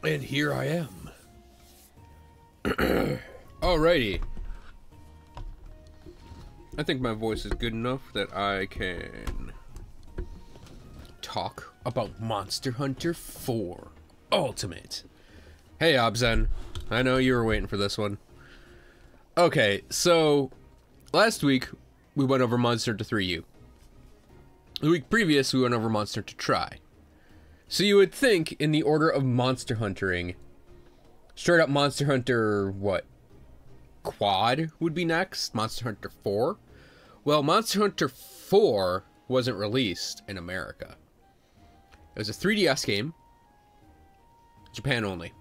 And here I am. Alrighty. I think my voice is good enough that I can talk about Monster Hunter 4 Ultimate. Hey, Obzen. I know you were waiting for this one. Okay, so last week we went over Monster Hunter 3U. The week previous we went over Monster Hunter Try. So you would think in the order of Monster Huntering, straight up Monster Hunter, what? Quad would be next? Monster Hunter 4? Well, Monster Hunter 4 wasn't released in America. It was a 3DS game. Japan only.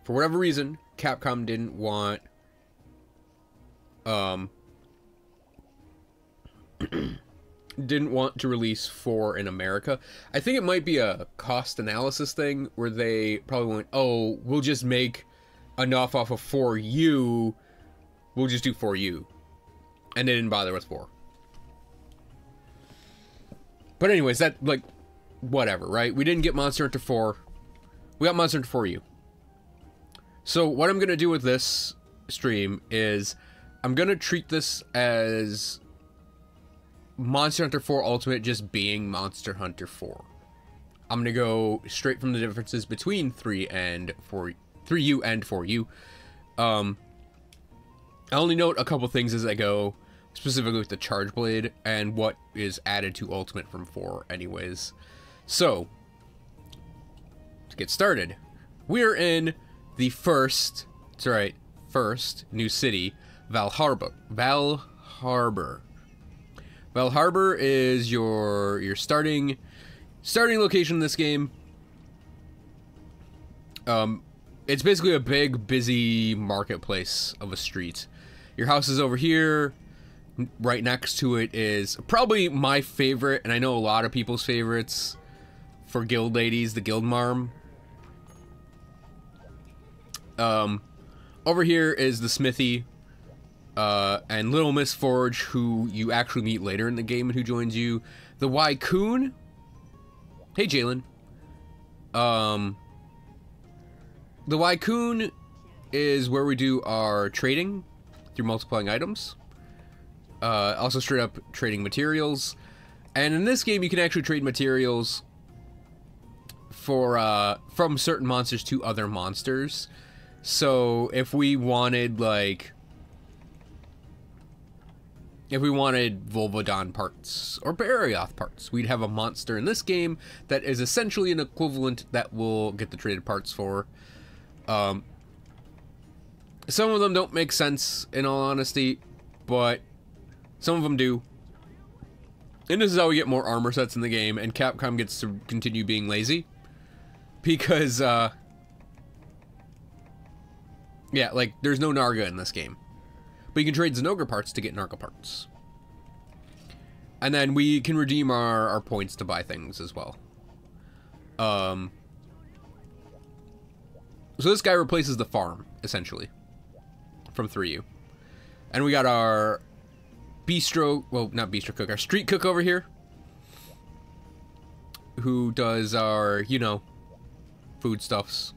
For whatever reason, Capcom didn't want didn't want to release 4 in America. I think it might be a cost analysis thing where they probably went, oh, we'll just make enough off of 4U, we'll just do 4U. And they didn't bother with 4. But anyways, that, like, whatever, right? We didn't get Monster Hunter 4. We got Monster Hunter 4U. So what I'm going to do with this stream is I'm going to treat this as Monster Hunter 4 Ultimate just being Monster Hunter 4. I'm going to go straight from the differences between 3U and 4U. I only note a couple things as I go, specifically with the Charge Blade and what is added to Ultimate from 4 anyways. So, to get started, we're in the first new city, Valharbor. Valharbor is your starting location in this game. It's basically a big, busy marketplace of a street. Your house is over here. Right next to it is probably my favorite, and I know a lot of people's favorites for guild ladies, the Guild Marm. Over here is the smithy. And Little Miss Forge, who you actually meet later in the game and who joins you. The Wycoon. Hey, Jalen. The Wycoon is where we do our trading through multiplying items. Also straight up trading materials. And in this game, you can actually trade materials for from certain monsters to other monsters. So if we wanted, like, if we wanted Volvodon parts or Barioth parts, we'd have a monster in this game that is essentially an equivalent that we'll get the traded parts for. Some of them don't make sense, in all honesty, but some of them do. And this is how we get more armor sets in the game, and Capcom gets to continue being lazy. Because, yeah, like, there's no Narga in this game. But you can trade Zinogre parts to get Narga parts. And then we can redeem our points to buy things as well. So this guy replaces the farm, essentially, from 3U. And we got our bistro, well, not bistro cook, our street cook over here. Who does our, you know, foodstuffs.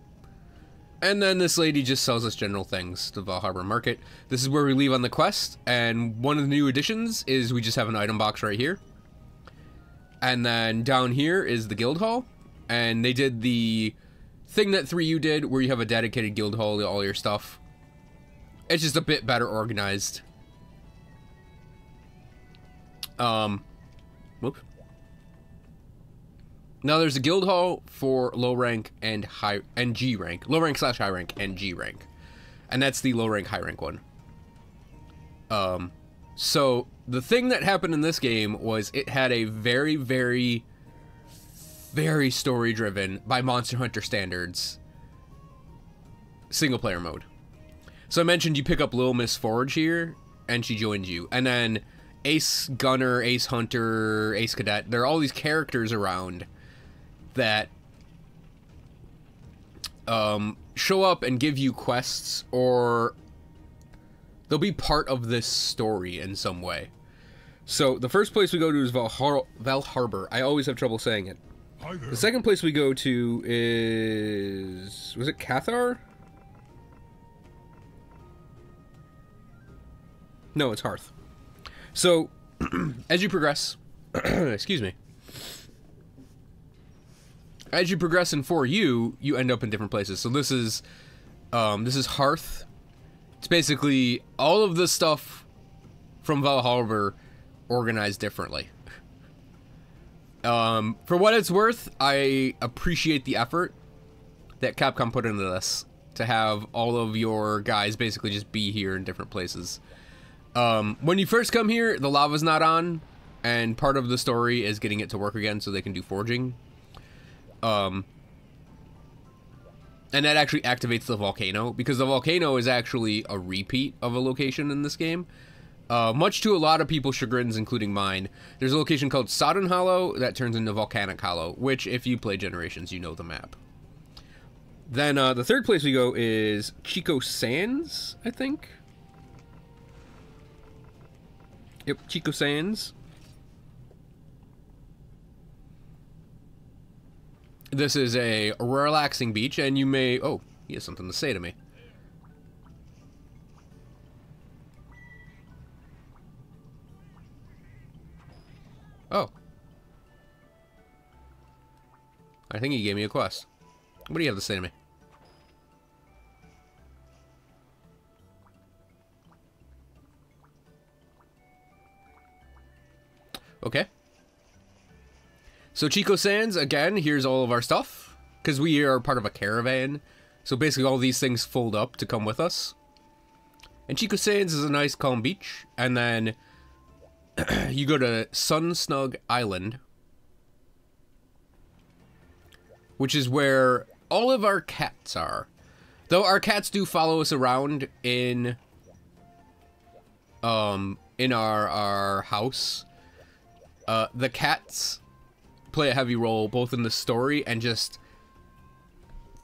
And then this lady just sells us general things to Valharbor Market. This is where we leave on the quest, and one of the new additions is we just have an item box right here. And then down here is the guild hall, and they did the thing that 3U did, where you have a dedicated guild hall to all your stuff. It's just a bit better organized. Whoop. Now there's a guild hall for low rank and G rank. Low rank / high rank and G rank. And that's the low rank, high rank one. So the thing that happened in this game was it had a very, very, very story driven, by Monster Hunter standards, single player mode. So I mentioned you pick up Little Miss Forge here, and she joins you. And then Ace Gunner, Ace Hunter, Ace Cadet, there are all these characters around that show up and give you quests, or they'll be part of this story in some way. So the first place we go to is Valharbor. I always have trouble saying it. Hi there. The second place we go to is... was it Cathar? No, it's Hearth. So, as you progress... excuse me. As you progress in 4U, you end up in different places. So this is Hearth. It's basically all of the stuff from Valhalla organized differently. For what it's worth, I appreciate the effort that Capcom put into this to have all of your guys basically just be here in different places. When you first come here, the lava's not on, and part of the story is getting it to work again so they can do forging. And that actually activates the volcano, because the volcano is actually a repeat of a location in this game. Much to a lot of people's chagrins, including mine. There's a location called Sodden Hollow that turns into Volcanic Hollow, which, if you play Generations, you know the map. Then, the third place we go is Chico Sands, I think? Yep, Chico Sands. This is a relaxing beach, and you may... oh, he has something to say to me. Oh. I think he gave me a quest. What do you have to say to me? Okay. So Chico Sands, again, here's all of our stuff. Because we are part of a caravan. So basically all these things fold up to come with us. And Chico Sands is a nice calm beach. And then... you go to Sunsnug Island, which is where all of our cats are. Though our cats do follow us around in our house. The cats play a heavy role both in the story and just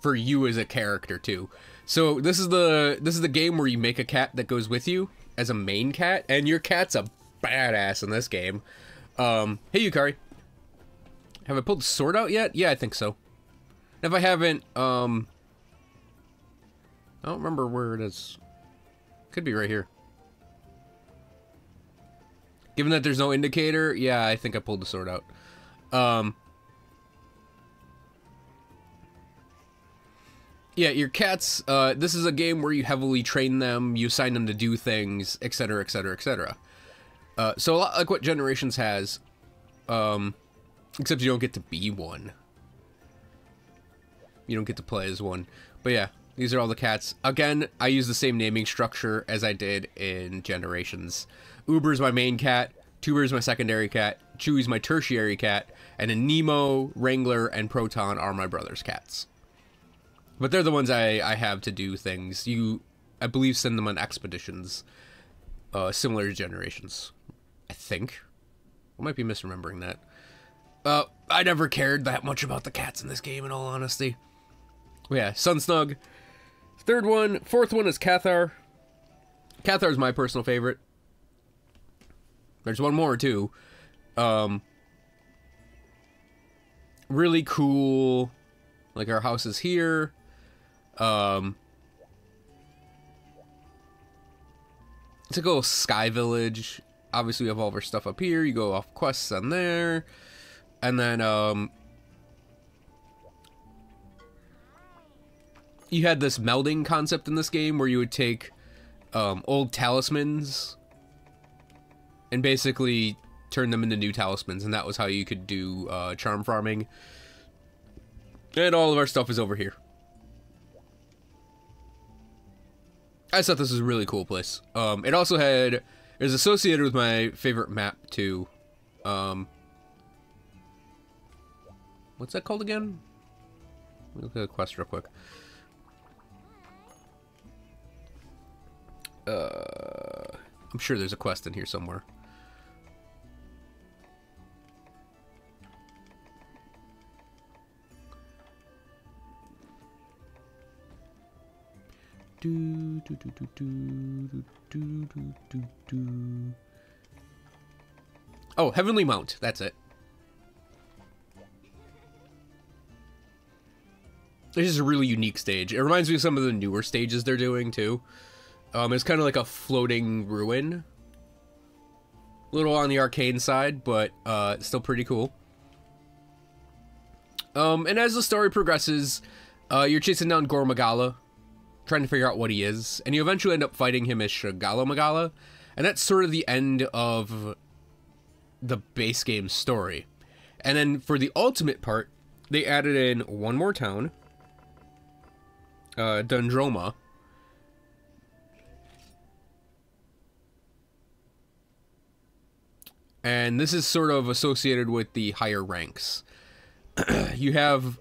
for you as a character too. So this is the game where you make a cat that goes with you as a main cat, and your cat's a badass in this game. Hey Yukari. Have I pulled the sword out yet? Yeah, I think so. If I haven't, I don't remember where it is. Could be right here. Given that there's no indicator, yeah, I think I pulled the sword out. Yeah, your cats, this is a game where you heavily train them, you assign them to do things, etc, etc, etc. So a lot like what Generations has, except you don't get to be one. You don't get to play as one. But yeah, these are all the cats. Again, I use the same naming structure as I did in Generations. Uber's my main cat, Tuber's my secondary cat, Chewy's my tertiary cat, and then Nemo, Wrangler, and Proton are my brother's cats. But they're the ones I have to do things. You, I believe, send them on expeditions similar to Generations. I think. I might be misremembering that. I never cared that much about the cats in this game, in all honesty. But yeah, Sunsnug. Fourth one is Cathar. Cathar is my personal favorite. There's one more, too. Really cool. Like, our house is here. It's like a little sky village. Obviously, we have all of our stuff up here. You go off quests on there. And then, you had this melding concept in this game where you would take, old talismans and basically turn them into new talismans. And that was how you could do, charm farming. And all of our stuff is over here. I just thought this was a really cool place. It also had... it was associated with my favorite map, too. What's that called again? Let me look at the quest real quick. I'm sure there's a quest in here somewhere. Oh, Heavenly Mount. That's it. This is a really unique stage. It reminds me of some of the newer stages they're doing, too. It's kind of like a floating ruin. A little on the arcane side, but still pretty cool. And as the story progresses, you're chasing down Gore Magala, trying to figure out what he is, and you eventually end up fighting him as Shigala Magala, and that's sort of the end of the base game story. And then for the ultimate part, they added in one more town, Dundroma. And this is sort of associated with the higher ranks. You have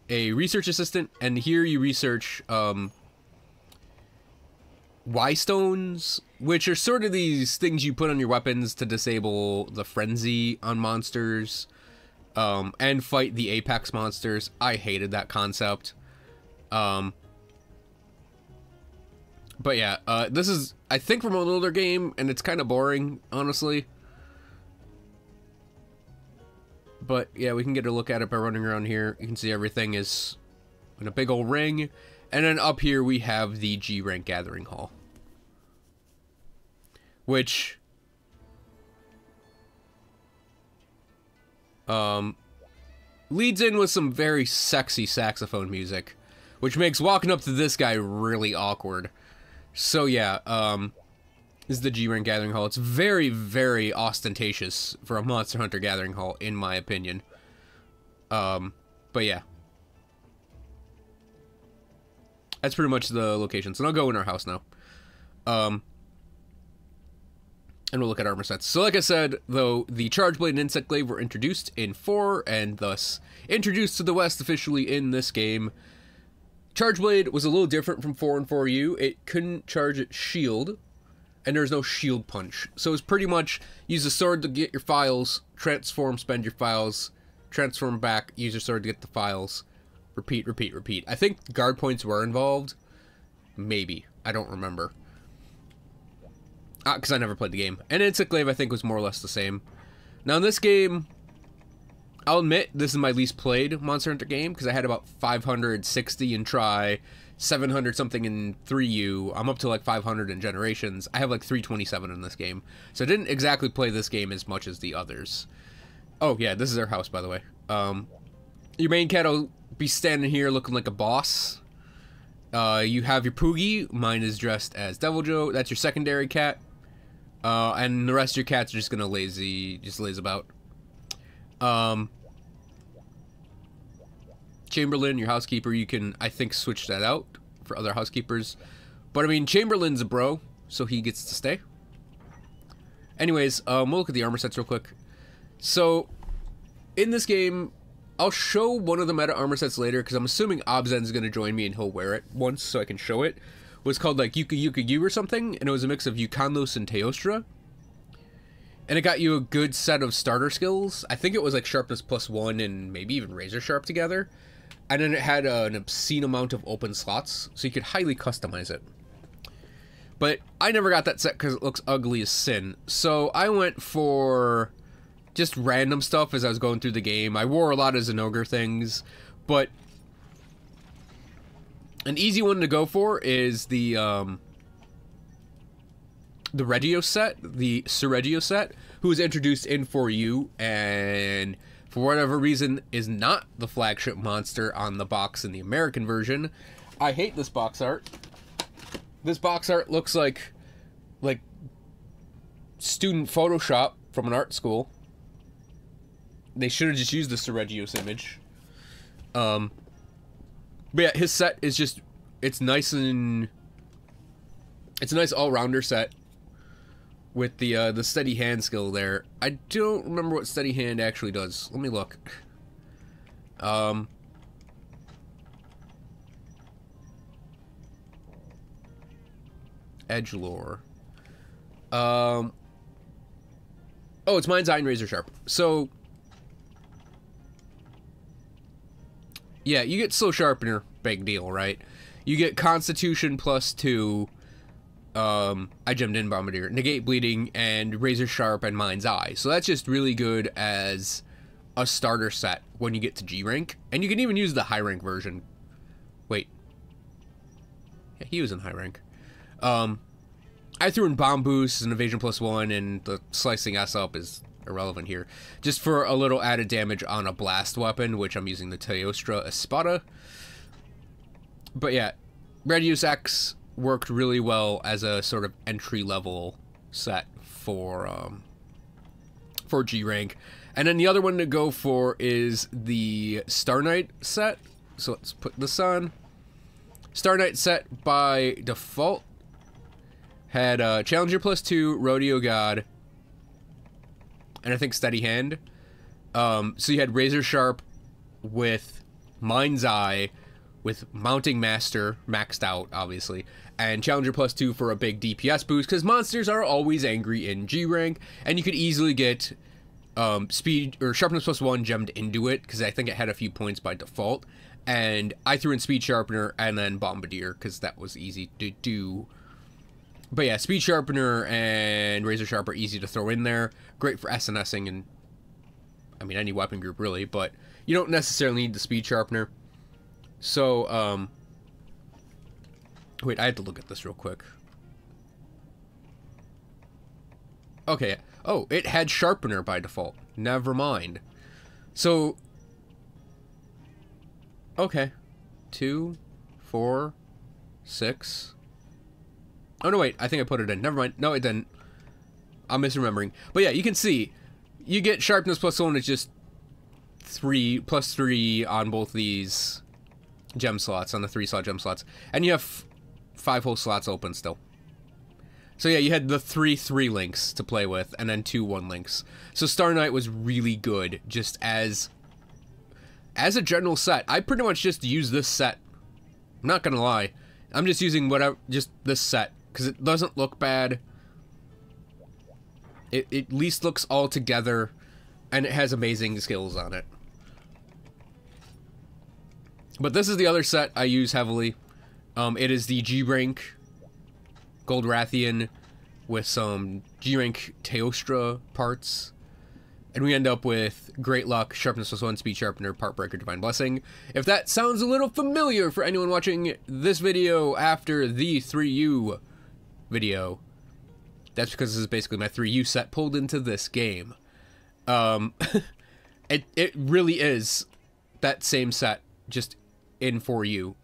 a research assistant, and here you research Y-stones, which are sort of these things you put on your weapons to disable the frenzy on monsters, and fight the apex monsters. I hated that concept. But yeah, this is, I think, from an older game, and it's kind of boring, honestly. But yeah, we can get a look at it by running around here. You can see everything is in a big old ring. And then up here we have the G rank gathering hall, which leads in with some very sexy saxophone music, which makes walking up to this guy really awkward. So yeah, this is the G rank gathering hall. It's very, very ostentatious for a Monster Hunter gathering hall, in my opinion. But yeah, that's pretty much the location. So I'll go in our house now. And we'll look at armor sets. So like I said, though, the Charge Blade and Insect Glaive were introduced in 4, and thus introduced to the West officially in this game. Charge Blade was a little different from 4 and 4U. It couldn't charge its shield, and there's no shield punch. So it's pretty much use a sword to get your files, transform, spend your files, transform back, use your sword to get the files, repeat, repeat, repeat. I think guard points were involved. Maybe. I don't remember. Because I never played the game. And Insect Glaive, I think, was more or less the same. Now, in this game, I'll admit, this is my least played Monster Hunter game, because I had about 560 in Try, 700 something in 3U. I'm up to like 500 in Generations. I have like 327 in this game. So I didn't exactly play this game as much as the others. Oh, yeah, this is our house, by the way. Your main cat will be standing here looking like a boss. You have your Poogie. Mine is dressed as Devil Joe. That's your secondary cat. And the rest of your cats are just gonna laze about. Chamberlain, your housekeeper, you can, I think, switch that out for other housekeepers. But, I mean, Chamberlain's a bro, so he gets to stay. Anyways, we'll look at the armor sets real quick. So, in this game, I'll show one of the meta armor sets later, because I'm assuming Obzen's going to join me and he'll wear it once so I can show it. It was called, like, Yuka Yuka Yu or something, and it was a mix of Yukanlos and Teostra. And it got you a good set of starter skills. I think it was, like, Sharpness +1 and maybe even Razor Sharp together. And then it had an obscene amount of open slots, so you could highly customize it. But I never got that set because it looks ugly as sin. So I went for just random stuff as I was going through the game. I wore a lot of Zenogre things, but an easy one to go for is the Regio set, the Surregio set, who was introduced in 4U, and for whatever reason is not the flagship monster on the box in the American version. I hate this box art. This box art looks like student Photoshop from an art school. They should have just used the Surregios image. But yeah, his set is just, it's nice and it's a nice all-rounder set with the steady hand skill there. I don't remember what steady hand actually does. Let me look. Edgelore. Oh, it's Mind's Eye and Razor Sharp. So yeah, you get Slow Sharpener, big deal, right? You get Constitution +2, I gemmed in Bombardier, Negate Bleeding, and Razor Sharp and Mind's Eye. So that's just really good as a starter set when you get to G rank. And you can even use the high rank version. Wait. Yeah, he was in high rank. I threw in bomb boost and evasion +1, and the slicing S up is irrelevant here. Just for a little added damage on a blast weapon, which I'm using the Teostra Espada. But yeah, Radius X worked really well as a sort of entry-level set for G rank. And then the other one to go for is the Star Knight set. So let's put this on. Star Knight set by default had Challenger +2, Rodeo God, and I think Steady Hand. So you had Razor Sharp with Mind's Eye, with Mounting Master maxed out, obviously, and Challenger +2 for a big DPS boost, because monsters are always angry in G rank, and you could easily get speed or sharpness +1 gemmed into it, because I think it had a few points by default. And I threw in Speed Sharpener and then Bombardier, because that was easy to do. But yeah, Speed Sharpener and Razor Sharp are easy to throw in there. Great for SNSing and, I mean, any weapon group really, but you don't necessarily need the Speed Sharpener. So, wait, I had to look at this real quick. Okay, oh, it had Sharpener by default. Never mind. So, okay. 2, 4, 6... Oh, no, wait. I think I put it in. Never mind. No, it didn't. I'm misremembering. But yeah, you can see. You get sharpness +1. It's just 3 + 3 on both these gem slots, on the 3-slot gem slots. And you have 5 whole slots open still. So yeah, you had the 3 links to play with, and then 2 1 links. So Star Knight was really good, just as a general set. I pretty much just use this set. I'm not gonna lie. I'm just using just this set. Because it doesn't look bad. It at least looks all together. And it has amazing skills on it. But this is the other set I use heavily. It is the G-Rank Gold Rathian with some G-Rank Teostra parts. And we end up with Great Luck, Sharpness +1, Speed Sharpener, Part Breaker, Divine Blessing. If that sounds a little familiar for anyone watching this video after the 3U video, that's because this is basically my 3U set pulled into this game. It really is that same set, just in 4U.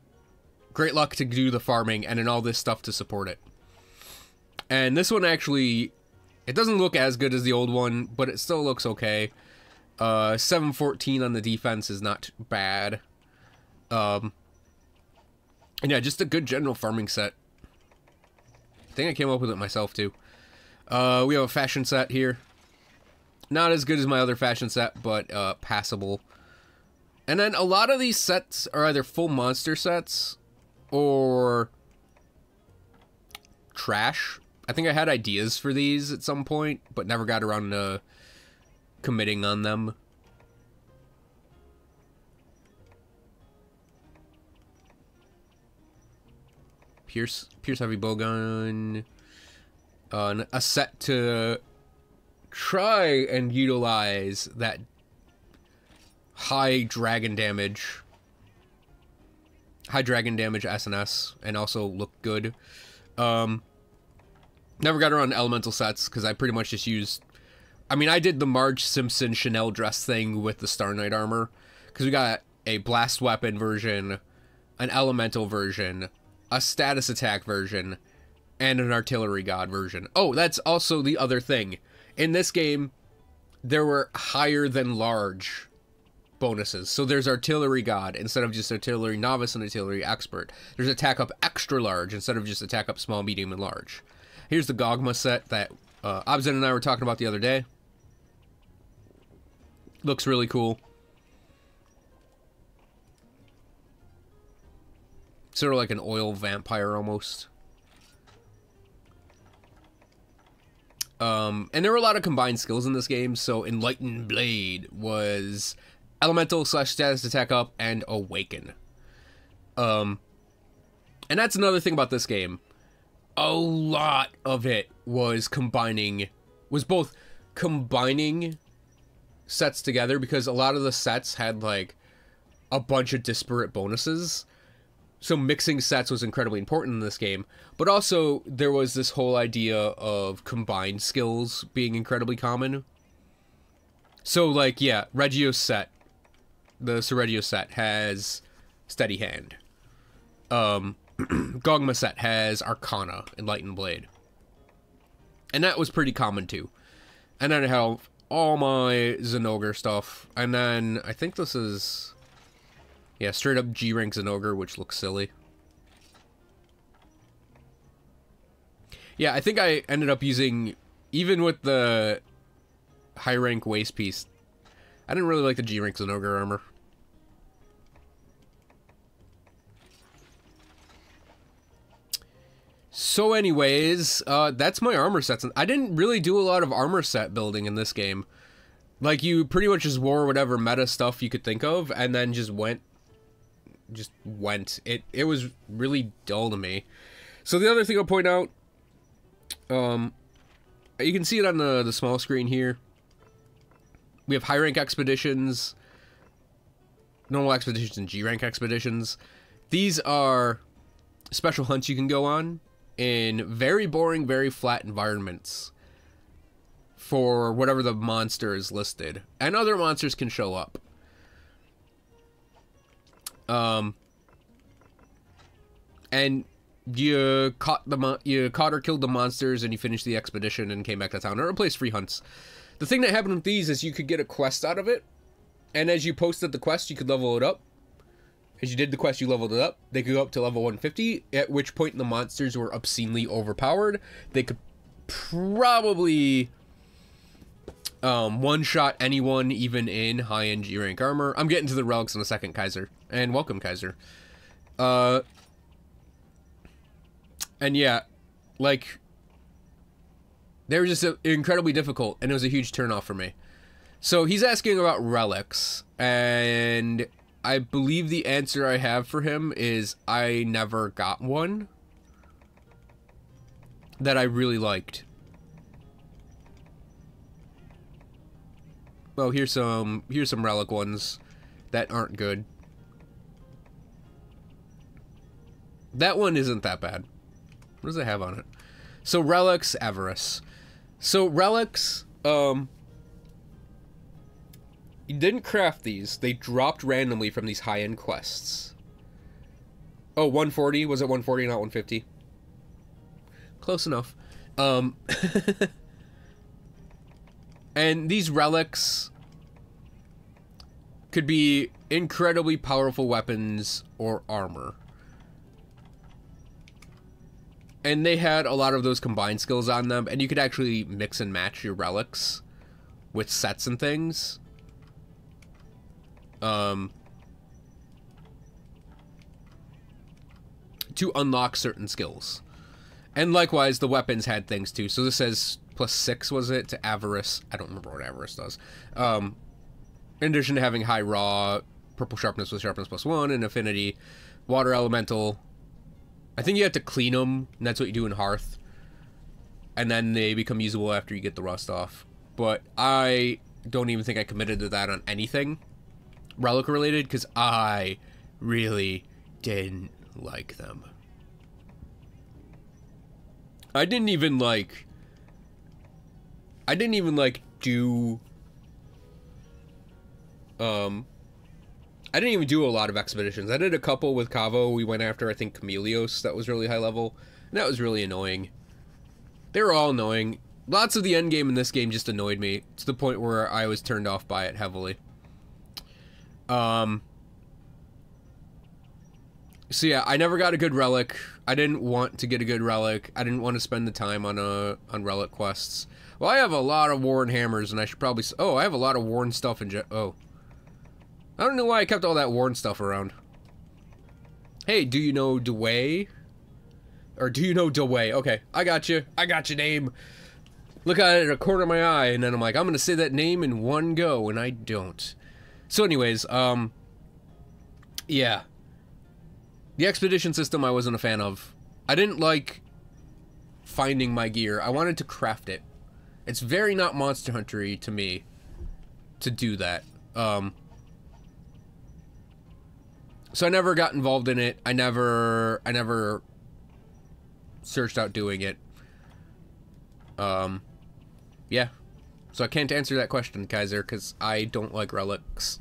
Great Luck to do the farming, and then all this stuff to support it. And this one actually, it doesn't look as good as the old one, but it still looks okay. 714 on the defense is not bad. And yeah, just a good general farming set. I think I came up with it myself, too. We have a fashion set here. Not as good as my other fashion set, but passable. And then a lot of these sets are either full monster sets or trash. I think I had ideas for these at some point, but never got around to committing on them. Pierce Heavy Bowgun. A set to try and utilize that high dragon damage SNS and also look good. Never got around to elemental sets because I pretty much just used... I mean, I did the Marge Simpson Chanel dress thing with the Star Knight armor because we got a blast weapon version, an elemental version, a status attack version, and an artillery god version. Oh, that's also the other thing. In this game, there were higher than large bonuses. So there's artillery god instead of just artillery novice and artillery expert. There's attack up extra large instead of just attack up small, medium, and large. Here's the Gogma set that Obzin and I were talking about the other day. Looks really cool. Sort of like an oil vampire almost. And there were a lot of combined skills in this game, so Enlightened Blade was elemental / status attack up and awaken. And that's another thing about this game. A lot of it was both combining sets together, because a lot of the sets had like a bunch of disparate bonuses, so mixing sets was incredibly important in this game, but also there was this whole idea of combined skills being incredibly common. So, like, yeah, Regio's set, the Regio set has Steady Hand. Gogma set has Arcana, Enlightened Blade. And that was pretty common, too. And then I have all my Zinogre stuff, and then I think this is... yeah, straight up G-rank Zinogre, which looks silly. Yeah, I think I ended up using, even with the high rank waist piece, I didn't really like the G-rank Zinogre armor. So anyways, that's my armor sets. I didn't really do a lot of armor set building in this game. Like, you pretty much just wore whatever meta stuff you could think of, and then just went. It was really dull to me. So the other thing I'll point out, you can see it on the small screen here. We have high rank expeditions, normal expeditions, and G rank expeditions. These are special hunts you can go on in very boring, very flat environments for whatever the monster is listed, and other monsters can show up. And you caught or killed the monsters, and you finished the expedition and came back to town. It replaced free hunts. The thing that happened with these is you could get a quest out of it, and as you posted the quest, you could level it up. As you did the quest, you leveled it up. They could go up to level 150, at which point the monsters were obscenely overpowered. They could probably one-shot anyone, even in high-end G-rank armor. I'm getting to the relics in a second, Kaiser. And welcome, Kaiser. And yeah, like, they were just incredibly difficult, and it was a huge turnoff for me. So he's asking about relics, and I believe the answer I have for him is I never got one that I really liked. Well, here's some relic ones that aren't good. That one isn't that bad. What does it have on it? So relics, avarice. So relics, you didn't craft these. They dropped randomly from these high-end quests. Oh, 140? Was it 140, not 150? Close enough. And these relics could be incredibly powerful weapons or armor. And they had a lot of those combined skills on them, and you could actually mix and match your relics with sets and things. To unlock certain skills. And likewise, the weapons had things too. So this says +6, was it, to avarice. I don't remember what avarice does. In addition to having high raw, purple sharpness with sharpness +1, and affinity, water elemental. I think you have to clean them, and that's what you do in Hearth. And then they become usable after you get the rust off. But I don't even think I committed to that on anything relic related, because I really didn't like them. I didn't even do a lot of expeditions. I did a couple with Cavo. We went after, I think, Chameleos. That was really high level. And that was really annoying. They were all annoying. Lots of the end game in this game just annoyed me, to the point where I was turned off by it heavily. So yeah, I never got a good relic. I didn't want to get a good relic. I didn't want to spend the time on relic quests. Well, I have a lot of worn hammers, and I should probably... Oh, I have a lot of worn stuff in... Oh. I don't know why I kept all that worn stuff around. Hey, do you know Dewey? Or do you know Dewey? Okay, I got you. I got your name. Look at it at a corner of my eye, and then I'm like, I'm going to say that name in one go, and I don't. So anyways, yeah. The expedition system I wasn't a fan of. I didn't like finding my gear. I wanted to craft it. It's very not Monster Hunter-y to me to do that. So I never got involved in it. I never searched out doing it. Yeah. So I can't answer that question, Kaiser, because I don't like relics.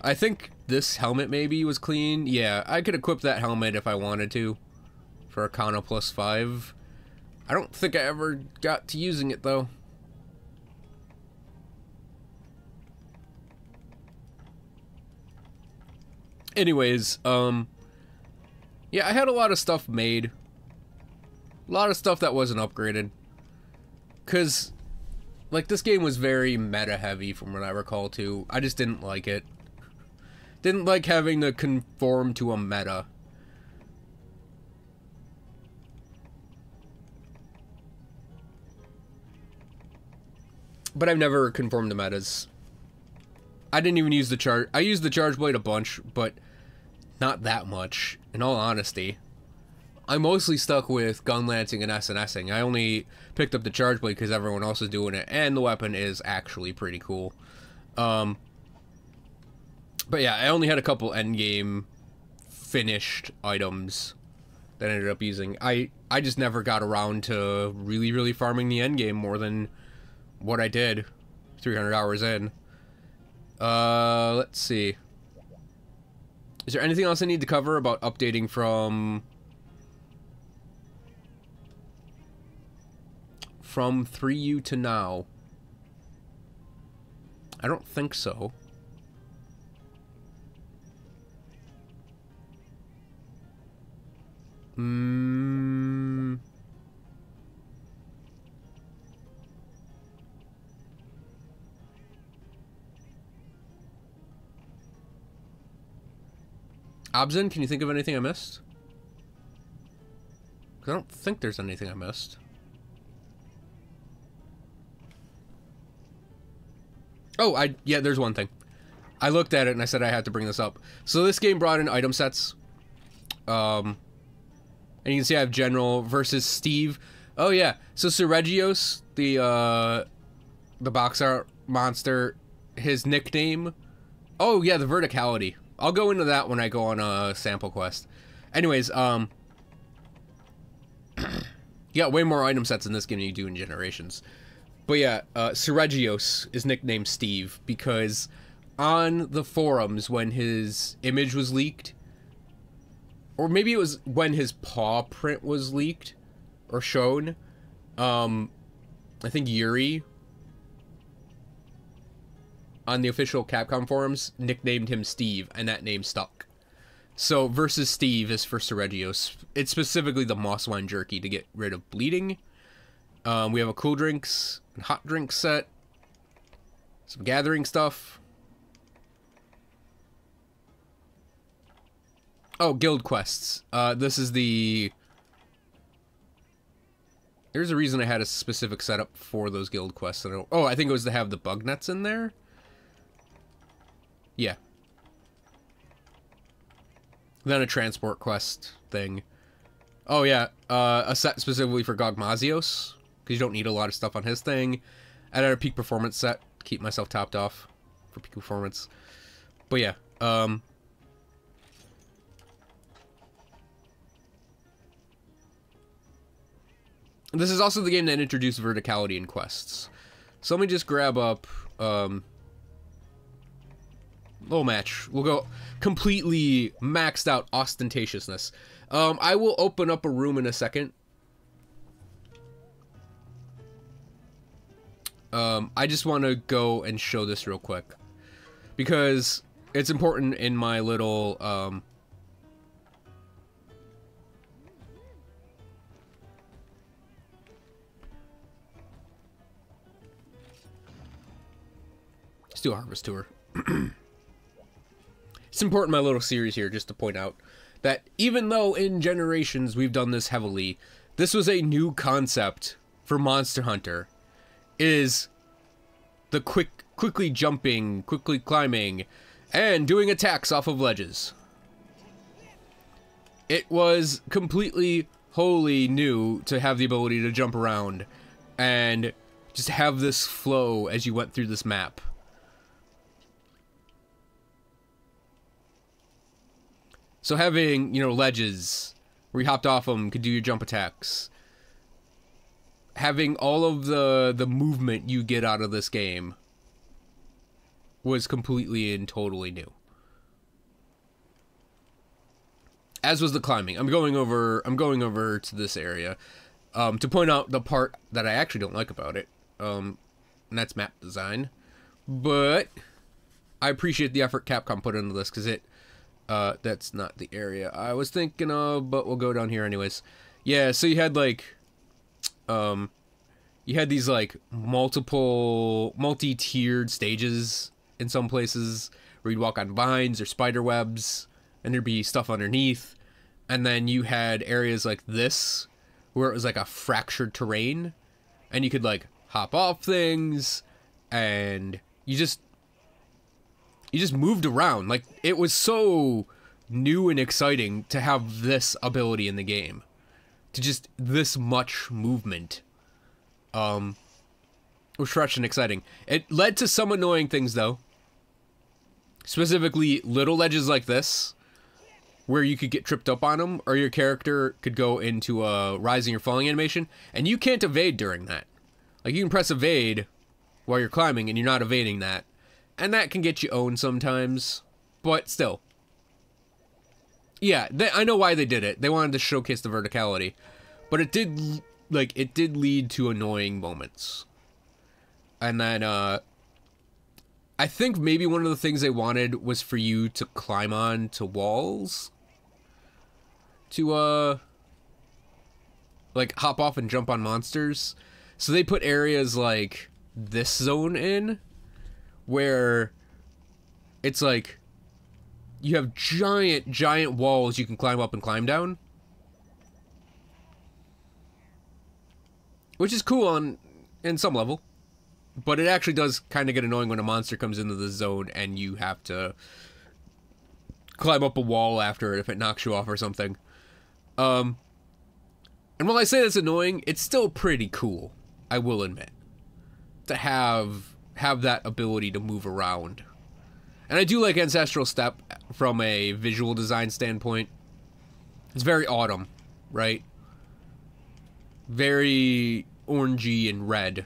I think this helmet maybe was clean. Yeah, I could equip that helmet if I wanted to. For Arcana +5. I don't think I ever got to using it, though. Anyways, yeah, I had a lot of stuff made. A lot of stuff that wasn't upgraded. Because, like, this game was very meta-heavy from what I recall, too. I just didn't like it. Didn't like having to conform to a meta. But I've never conformed to metas. I didn't even use the charge. I used the charge blade a bunch, but not that much, in all honesty. I mostly stuck with gun lancing and SNSing. I only picked up the charge blade because everyone else is doing it, and the weapon is actually pretty cool. But yeah, I only had a couple endgame finished items that I ended up using. I just never got around to really farming the endgame more than what I did 300 hours in. Let's see. Is there anything else I need to cover about updating from 3U to now? I don't think so. Obzin, can you think of anything I missed? 'Cause I don't think there's anything I missed. Oh, yeah, there's one thing. I looked at it and I said I had to bring this up. So this game brought in item sets. And you can see I have General versus Steve. Oh yeah, so Seregios, the box art monster, his nickname. Oh yeah, the verticality. I'll go into that when I go on a sample quest. Anyways, you got way more item sets in this game than you do in Generations. But yeah, Seregios is nicknamed Steve because on the forums when his image was leaked, or maybe it was when his paw print was leaked or shown, I think Yuri on the official Capcom forums nicknamed him Steve, and that name stuck. So versus Steve is for Seregios. It's specifically the moss wine jerky to get rid of bleeding. We have a cool drinks and hot drinks set, some gathering stuff. Oh, guild quests. This is the... There's a reason I had a specific setup for those guild quests. Oh, I think it was to have the bug nets in there. Yeah. Then a transport quest thing. Oh yeah, a set specifically for Gogmazios, because you don't need a lot of stuff on his thing. I had a peak performance set to keep myself topped off for peak performance. But yeah, this is also the game that introduced verticality in quests. So let me just grab up, little match. We'll go completely maxed out ostentatiousness. I will open up a room in a second. I just want to go and show this real quick because it's important in my little, let's do a harvest tour. It's important in my little series here just to point out that even though in Generations we've done this heavily, this was a new concept for Monster Hunter. Is the quickly jumping, quickly climbing, and doing attacks off of ledges. It was completely, wholly new to have the ability to jump around and just have this flow as you went through this map. So having, you know, ledges where you hopped off them, could do your jump attacks. Having all of the movement you get out of this game was completely and totally new. As was the climbing. I'm going over to this area to point out the part that I actually don't like about it. And that's map design. But I appreciate the effort Capcom put into this, because that's not the area I was thinking of, but we'll go down here anyways. Yeah, so you had like you had these like multi-tiered stages in some places where you'd walk on vines or spider webs and there'd be stuff underneath, and then you had areas like this where it was like a fractured terrain and you could like hop off things, and you just moved around. Like, it was so new and exciting to have this ability in the game, to just this much movement. Was fresh and exciting. It led to some annoying things though. Specifically, little ledges like this, where you could get tripped up on them, or your character could go into a rising or falling animation, and you can't evade during that. Like, you can press evade while you're climbing, and you're not evading that. And that can get you owned sometimes, but still. Yeah, I know why they did it. They wanted to showcase the verticality. But it did lead to annoying moments. And then, I think maybe one of the things they wanted was for you to climb on to walls. To, like, hop off and jump on monsters. So they put areas like this zone in, where it's like you have giant walls you can climb up and climb down, which is cool in some level, but it actually does kind of get annoying when a monster comes into the zone and you have to climb up a wall after it if it knocks you off or something. And while I say that's annoying, it's still pretty cool, I will admit, to have that ability to move around. And I do like Ancestral Step from a visual design standpoint. It's very autumn, right? Very orangey and red.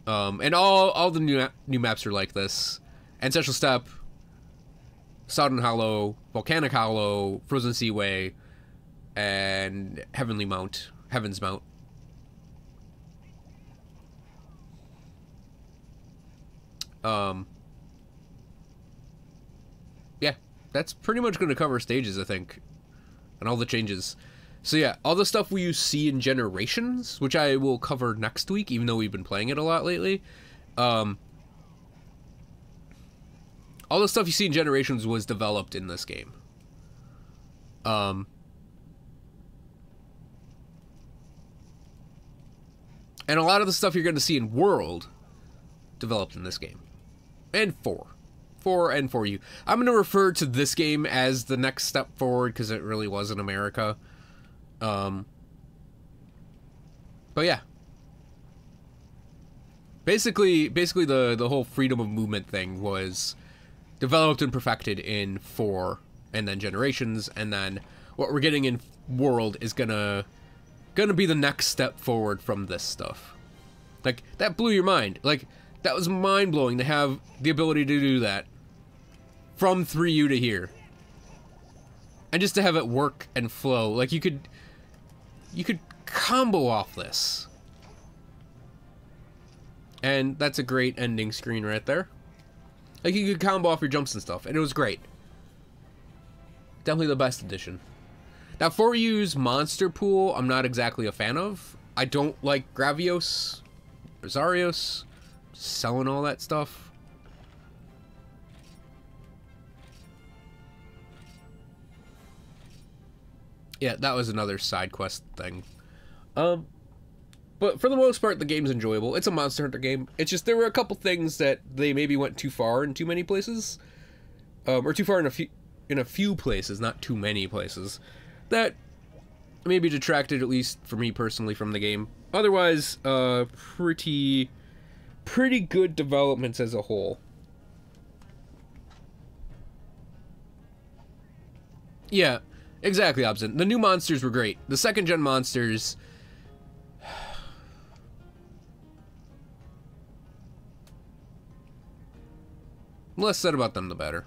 And all the new maps are like this. Ancestral Step, Southern Hollow, Volcanic Hollow, Frozen Seaway, and Heaven's Mount. Yeah, that's pretty much going to cover stages, I think, and all the changes. So yeah, all the stuff we see in Generations, which I will cover next week, even though we've been playing it a lot lately. All the stuff you see in Generations was developed in this game. And a lot of the stuff you're going to see in World developed in this game. And 4 and 4U. I'm going to refer to this game as the next step forward, because it really was in America. But yeah. Basically the whole freedom of movement thing was developed and perfected in 4, and then Generations, and then what we're getting in World is gonna be the next step forward from this stuff. Like, that blew your mind. Like, that was mind-blowing to have the ability to do that from 3U to here. And just to have it work and flow. Like, you could combo off this. And that's a great ending screen right there. Like, you could combo off your jumps and stuff, and it was great. Definitely the best addition. Now, 4U's monster pool, I'm not exactly a fan of. I don't like Gravios, Rosarios, selling all that stuff. Yeah, that was another side quest thing. But for the most part, the game's enjoyable. It's a Monster Hunter game. It's just there were a couple things that they maybe went too far in too many places. Or too far in a few places, not too many places, that maybe detracted, at least for me personally, from the game. Otherwise, pretty good developments as a whole. Yeah, exactly, Obson. The new monsters were great. The second gen monsters... The less said about them, the better.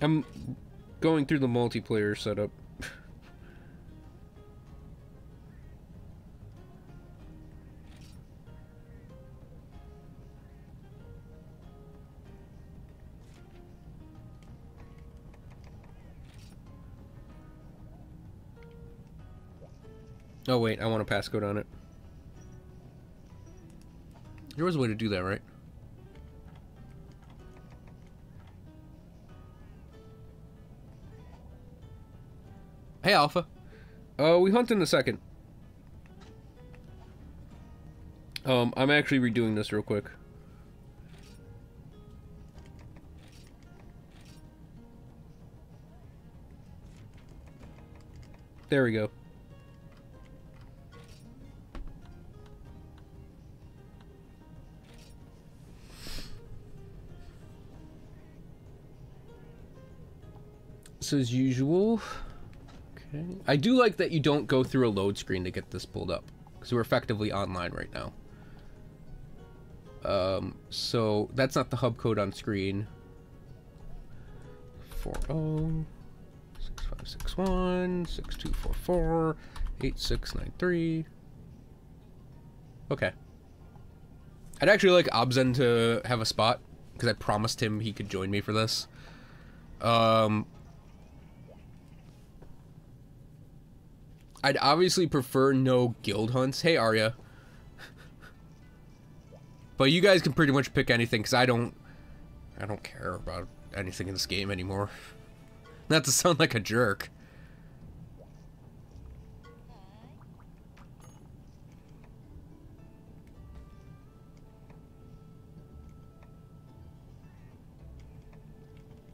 I'm going through the multiplayer setup. Oh wait, I want a passcode on it. There was a way to do that, right? Hey, Alpha. We hunt in a second. I'm actually redoing this real quick. There we go. So as usual. Okay. I do like that you don't go through a load screen to get this pulled up, because we're effectively online right now. So that's not the hub code on screen. 406561 6244 8693. Okay. I'd actually like Obzen to have a spot, because I promised him he could join me for this. I'd obviously prefer no guild hunts. Hey, Arya. But you guys can pretty much pick anything, because I don't care about anything in this game anymore. Not to sound like a jerk.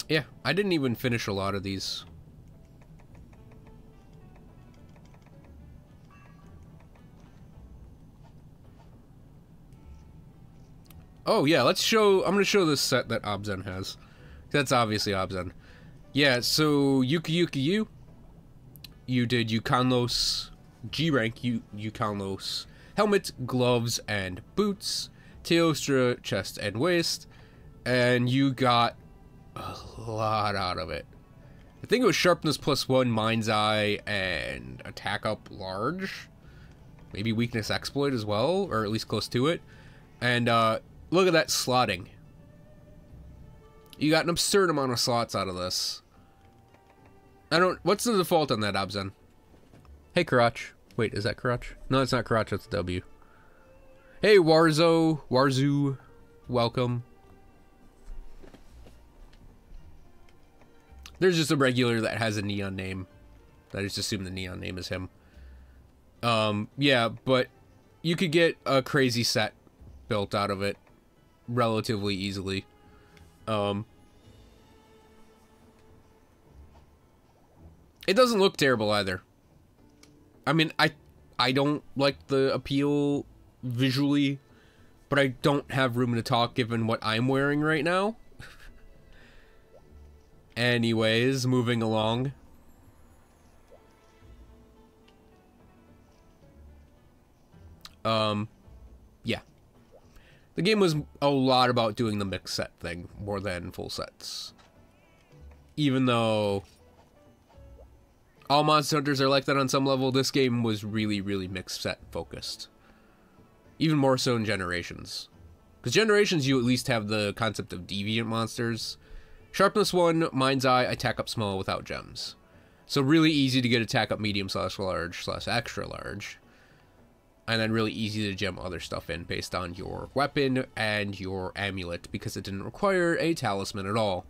Yeah, I didn't even finish a lot of these. Oh yeah, let's show. I'm gonna show this set that Obzen has. That's obviously Obzen. Yeah, so Yuki, you did Yukanlos G rank, Yukanlos helmet, gloves, and boots, Teostra chest and waist, and you got a lot out of it. I think it was sharpness +1, mind's eye, and attack up large. Maybe weakness exploit as well, or at least close to it. And look at that slotting. You got an absurd amount of slots out of this. What's the default on that, Obzen? Hey, Karach. Wait, is that Karach? No, it's not Karach, that's W. Hey, Warzu. Welcome. There's just a regular that has a neon name. I just assume the neon name is him. Yeah, but you could get a crazy set built out of it relatively easily. It doesn't look terrible either. I mean, I don't like the appeal visually, but I don't have room to talk given what I'm wearing right now. Anyways, moving along. Yeah. The game was a lot about doing the mix set thing more than full sets. Even though all Monster Hunters are like that on some level, this game was really, really mixed set focused. Even more so in Generations. Because Generations, you at least have the concept of deviant monsters. Sharpness 1, Mind's Eye, attack up small without gems. So really easy to get attack up medium / large / extra large. And then really easy to gem other stuff in based on your weapon and your amulet, because it didn't require a talisman at all.